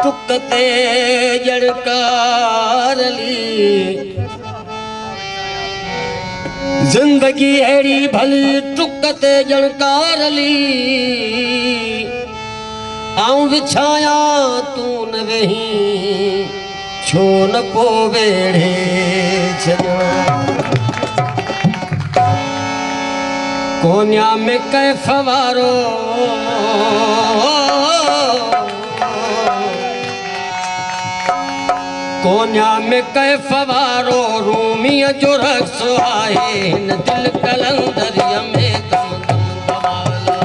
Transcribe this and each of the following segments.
तुकते जड़कारली जिंदगी अड़ी भली तुकते जड़कारली आऊं विछाया तू न वही छो न को वेड़े कोन्या में कैफ वारो कोन्या में कैफ वारो रूमिया जो रक्स आहे न दिल कलंदरिया में दम दम दवाला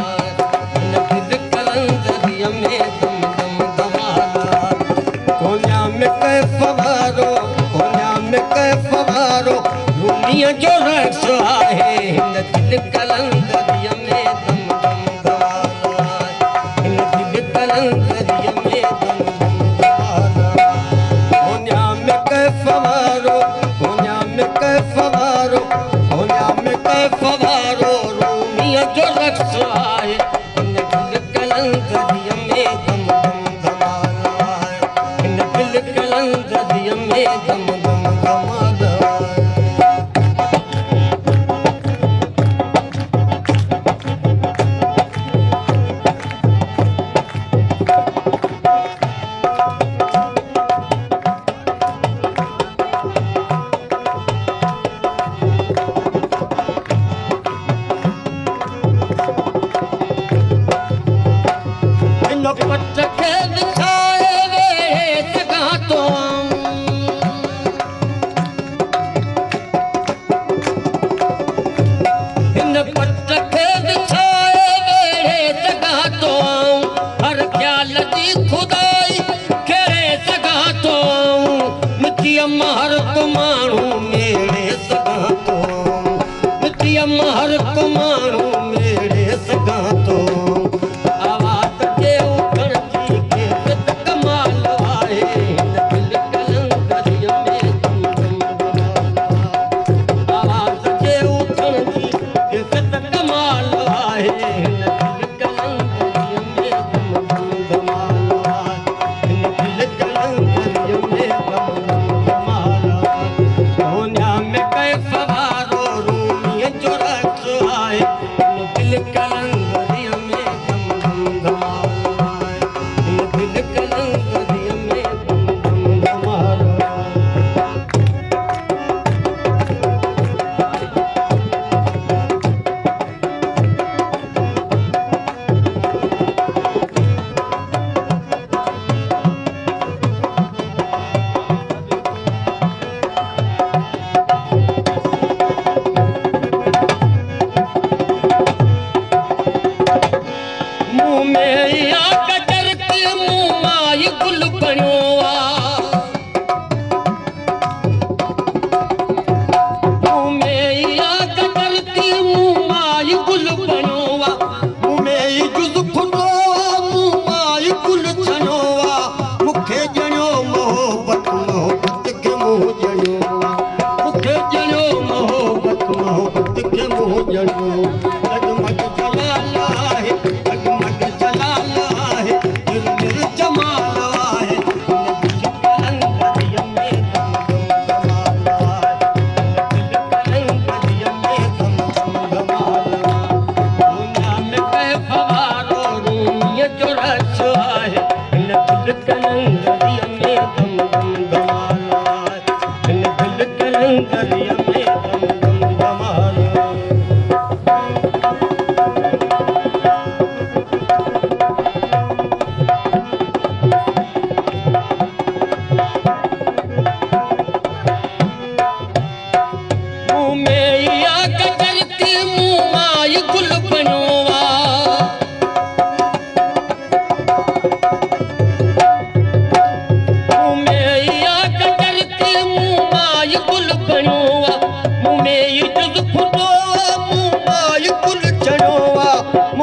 न दिल कलंदरिया में दम दम दवाला कोन्या में कैफ वारो रूमिया जो रक्स आहे न दिल कलंदरिया में दम दम दवाला न दिल कलंदरिया में दम फवारो रूमिया जो रक्स आए इन दिल कलंदरिया में दम दम दमाला इन दिल कलंदरिया में दम दम दमाला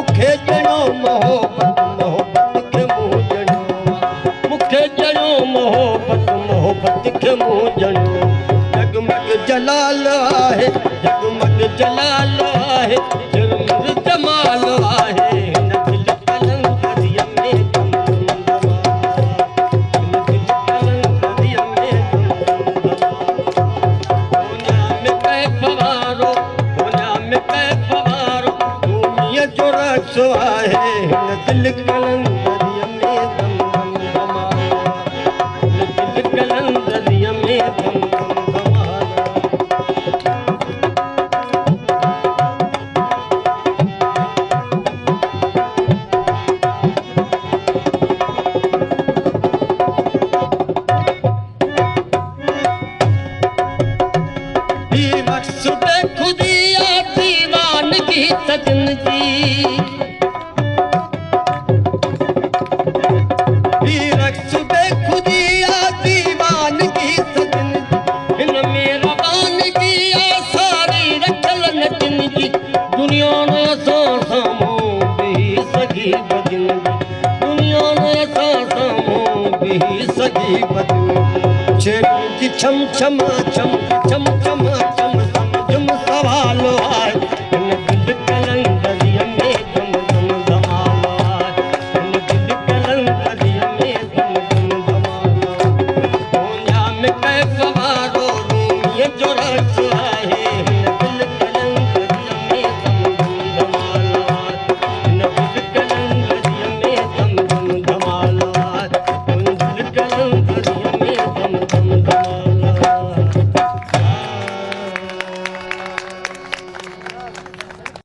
मूंखे ॼणो मोहबत मोहबत खे मूं ॼणो मूंखे ॼणो मोहबत मोहबत खे मूं ॼणो जगमग जलाल आहे जगमग जलाल आहे चिरमर जमाल आहे हिन दिल कलंदरीअ में दम दम हिन दिल कलंदरीअ में दम दम दुनिया में कैफ़ वारो दुनिया में कैफ़ वारो रूमीअ जो रक्स आहे हिन दिल कलंदरीअ में दम दम दमाला हिन दिल कलंदरीअ में दम दम दमाला रक्स बेखुदिया दीवानगी सजन जी रक्स बेखुदिया दीवानगी सजन जी हिन में रवानगी सारी रखल नचन जी दुनिया ने असां साम्हूं बीही सघी बदिन जी दुनिया ने असां साम्हूं बीही सघी बदिन छेड़न जी छम छमा छम छम छमा छम